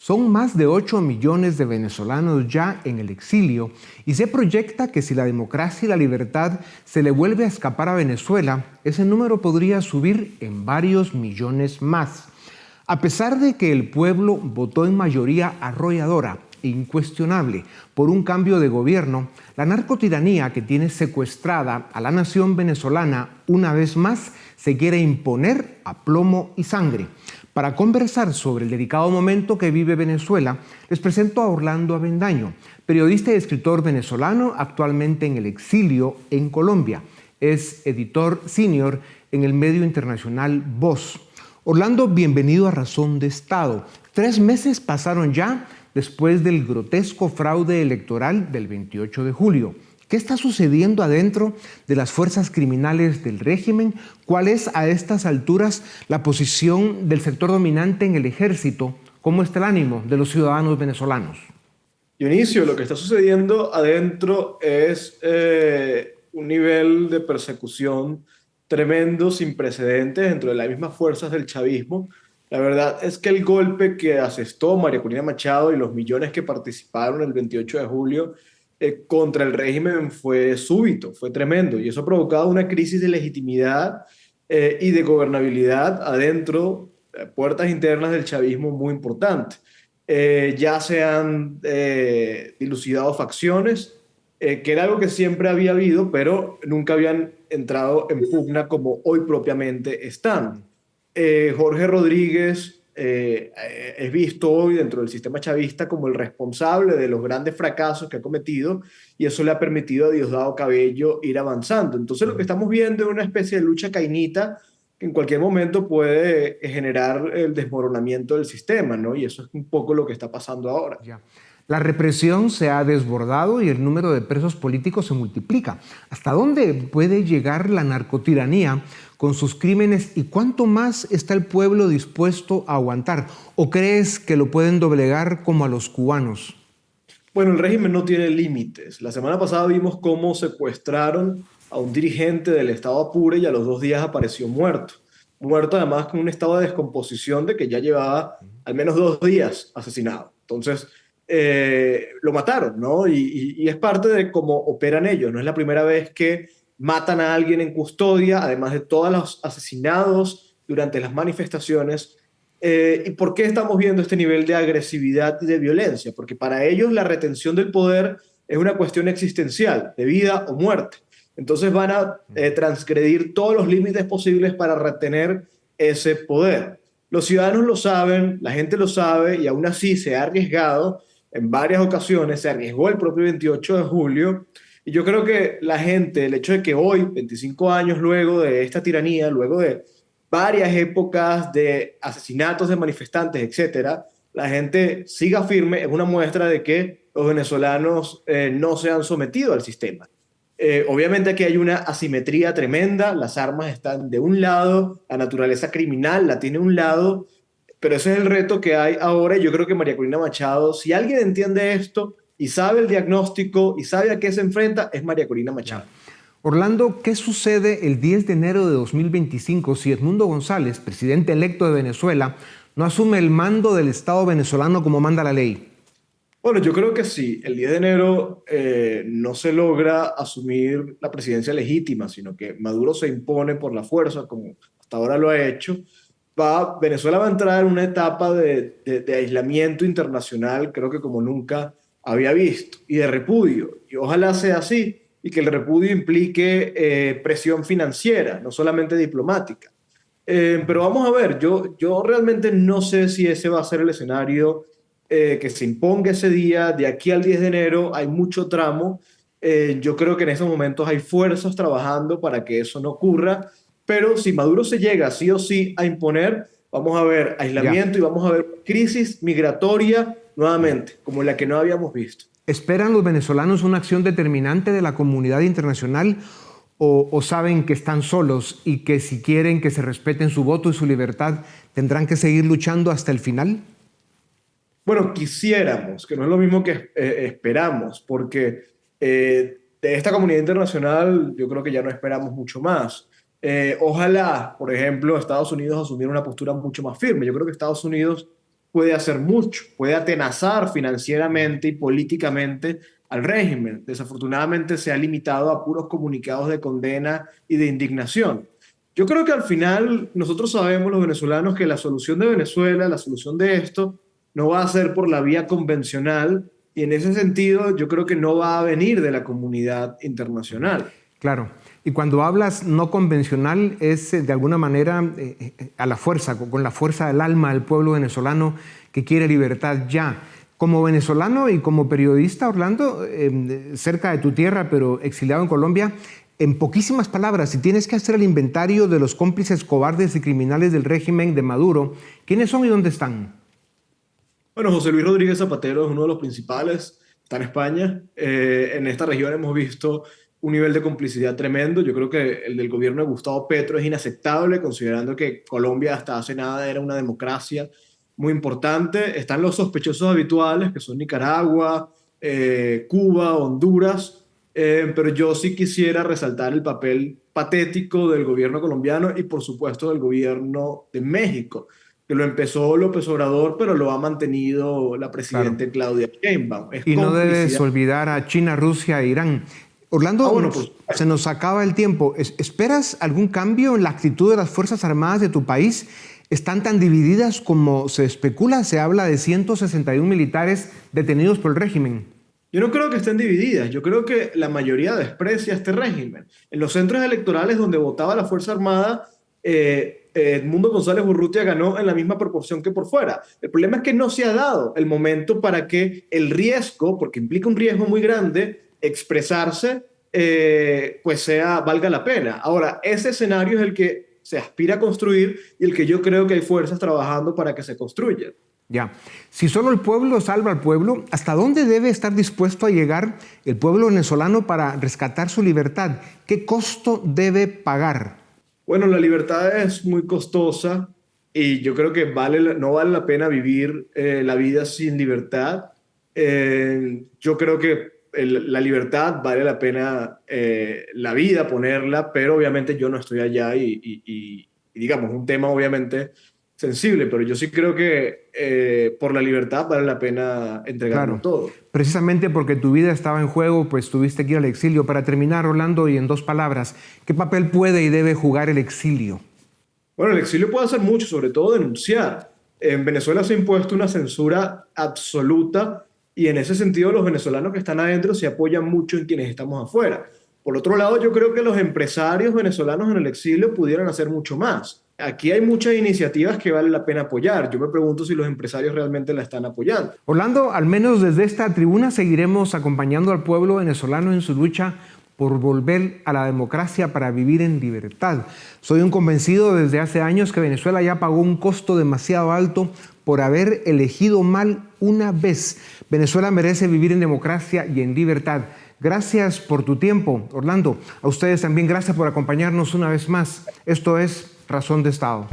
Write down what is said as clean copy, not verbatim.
Son más de 8 millones de venezolanos ya en el exilio y se proyecta que si la democracia y la libertad se le vuelve a escapar a Venezuela, ese número podría subir en varios millones más. A pesar de que el pueblo votó en mayoría arrolladora e incuestionable por un cambio de gobierno, la narcotiranía que tiene secuestrada a la nación venezolana una vez más se quiere imponer a plomo y sangre. Para conversar sobre el delicado momento que vive Venezuela, les presento a Orlando Avendaño, periodista y escritor venezolano actualmente en el exilio en Colombia. Es editor senior en el medio internacional Voz. Orlando, bienvenido a Razón de Estado. 3 meses pasaron ya después del grotesco fraude electoral del 28 de julio. ¿Qué está sucediendo adentro de las fuerzas criminales del régimen? ¿Cuál es a estas alturas la posición del sector dominante en el ejército? ¿Cómo está el ánimo de los ciudadanos venezolanos? Dionisio, lo que está sucediendo adentro es un nivel de persecución tremendo, sin precedentes dentro de las mismas fuerzas del chavismo. La verdad es que el golpe que asestó María Corina Machado y los millones que participaron el 28 de julio contra el régimen fue súbito, fue tremendo, y eso ha provocado una crisis de legitimidad y de gobernabilidad adentro, puertas internas del chavismo muy importante. Ya se han dilucidado facciones, que era algo que siempre había habido, pero nunca habían entrado en pugna como hoy propiamente están. Jorge Rodríguez es visto hoy dentro del sistema chavista como el responsable de los grandes fracasos que ha cometido, y eso le ha permitido a Diosdado Cabello ir avanzando. Entonces lo que estamos viendo es una especie de lucha cainita que en cualquier momento puede generar el desmoronamiento del sistema, ¿no? Y eso es un poco lo que está pasando ahora. Ya. La represión se ha desbordado y el número de presos políticos se multiplica. ¿Hasta dónde puede llegar la narcotiranía con sus crímenes y cuánto más está el pueblo dispuesto a aguantar? ¿O crees que lo pueden doblegar como a los cubanos? Bueno, el régimen no tiene límites. La semana pasada vimos cómo secuestraron a un dirigente del estado Apure y a los 2 días apareció muerto. Muerto además con un estado de descomposición de que ya llevaba al menos 2 días asesinado. Entonces, lo mataron, ¿no? Y es parte de cómo operan ellos. No es la primera vez que matan a alguien en custodia, además de todos los asesinados durante las manifestaciones. ¿Y por qué estamos viendo este nivel de agresividad y de violencia? Porque para ellos la retención del poder es una cuestión existencial, de vida o muerte. Entonces van a transgredir todos los límites posibles para retener ese poder. Los ciudadanos lo saben, la gente lo sabe, y aún así se ha arriesgado en varias ocasiones, se arriesgó el propio 28 de julio, y yo creo que la gente, el hecho de que hoy, 25 años luego de esta tiranía, luego de varias épocas de asesinatos de manifestantes, etcétera, la gente siga firme, es una muestra de que los venezolanos no se han sometido al sistema. Obviamente aquí hay una asimetría tremenda, las armas están de un lado, la naturaleza criminal la tiene un lado, pero ese es el reto que hay ahora, y yo creo que María Corina Machado, si alguien entiende esto y sabe el diagnóstico y sabe a qué se enfrenta, es María Corina Machado. Ya. Orlando, ¿qué sucede el 10 de enero de 2025 si Edmundo González, presidente electo de Venezuela, no asume el mando del Estado venezolano como manda la ley? Bueno, yo creo que sí. El 10 de enero no se logra asumir la presidencia legítima, sino que Maduro se impone por la fuerza, como hasta ahora lo ha hecho. Venezuela va a entrar en una etapa de aislamiento internacional, creo que como nunca había visto, y de repudio. Y ojalá sea así, y que el repudio implique presión financiera, no solamente diplomática. Pero vamos a ver, yo realmente no sé si ese va a ser el escenario que se imponga ese día. De aquí al 10 de enero hay mucho tramo. Yo creo que en estos momentos hay fuerzas trabajando para que eso no ocurra, pero si Maduro se llega sí o sí a imponer, vamos a ver Ya, aislamiento y vamos a ver crisis migratoria nuevamente, como la que no habíamos visto. ¿esperan los venezolanos una acción determinante de la comunidad internacional o saben que están solos y que si quieren que se respeten su voto y su libertad tendrán que seguir luchando hasta el final? Bueno, quisiéramos, que no es lo mismo que esperamos, porque de esta comunidad internacional yo creo que ya no esperamos mucho más. Ojalá, por ejemplo, Estados Unidos asumiera una postura mucho más firme. Yo creo que Estados Unidos puede hacer mucho, puede atenazar financieramente y políticamente al régimen. Desafortunadamente se ha limitado a puros comunicados de condena y de indignación. Yo creo que al final nosotros sabemos los venezolanos que la solución de Venezuela, la solución de esto, no va a ser por la vía convencional y en ese sentido yo creo que no va a venir de la comunidad internacional. Claro. Y cuando hablas no convencional es de alguna manera a la fuerza, con la fuerza del alma del pueblo venezolano que quiere libertad ya. Como venezolano y como periodista, Orlando, cerca de tu tierra, pero exiliado en Colombia, en poquísimas palabras, si tienes que hacer el inventario de los cómplices cobardes y criminales del régimen de Maduro, ¿quiénes son y dónde están? Bueno, José Luis Rodríguez Zapatero es uno de los principales, está en España. En esta región hemos visto un nivel de complicidad tremendo. Yo creo que el del gobierno de Gustavo Petro es inaceptable, considerando que Colombia hasta hace nada era una democracia muy importante. Están los sospechosos habituales, que son Nicaragua, Cuba, Honduras, pero yo sí quisiera resaltar el papel patético del gobierno colombiano y por supuesto del gobierno de México, que lo empezó López Obrador, pero lo ha mantenido la Claro. presidenta Claudia Sheinbaum. Es Y no debes complicidad. olvidar a China, Rusia e Irán. Orlando, Bueno, pues se nos acaba el tiempo. ¿Esperas algún cambio en la actitud de las Fuerzas Armadas de tu país? ¿Están tan divididas como se especula? Se habla de 161 militares detenidos por el régimen. yo no creo que estén divididas, yo creo que la mayoría desprecia este régimen. En los centros electorales donde votaba la Fuerza Armada, Edmundo González Urrutia ganó en la misma proporción que por fuera. El problema es que no se ha dado el momento para que el riesgo, porque implica un riesgo muy grande, expresarse, pues valga la pena. Ahora, ese escenario es el que se aspira a construir y el que yo creo que hay fuerzas trabajando para que se construya. Ya. Si solo el pueblo salva al pueblo, ¿hasta dónde debe estar dispuesto a llegar el pueblo venezolano para rescatar su libertad? ¿Qué costo debe pagar? Bueno, la libertad es muy costosa y yo creo que no vale la pena vivir la vida sin libertad. Yo creo que la libertad vale la pena la vida ponerla, pero obviamente yo no estoy allá y digamos, un tema obviamente sensible, pero yo sí creo que por la libertad vale la pena entregarlo Claro. todo. Precisamente porque tu vida estaba en juego, pues tuviste que ir al exilio. Para terminar, Orlando, y en dos palabras, ¿qué papel puede y debe jugar el exilio? Bueno, el exilio puede hacer mucho, sobre todo denunciar. En Venezuela se ha impuesto una censura absoluta y en ese sentido los venezolanos que están adentro se apoyan mucho en quienes estamos afuera. Por otro lado, yo creo que los empresarios venezolanos en el exilio pudieran hacer mucho más. Aquí hay muchas iniciativas que vale la pena apoyar. Yo me pregunto si los empresarios realmente la están apoyando. Orlando, al menos desde esta tribuna seguiremos acompañando al pueblo venezolano en su lucha por volver a la democracia para vivir en libertad. Soy un convencido desde hace años que Venezuela ya pagó un costo demasiado alto por haber elegido mal una vez. Venezuela merece vivir en democracia y en libertad. Gracias por tu tiempo, Orlando. A ustedes también gracias por acompañarnos una vez más. Esto es Razón de Estado.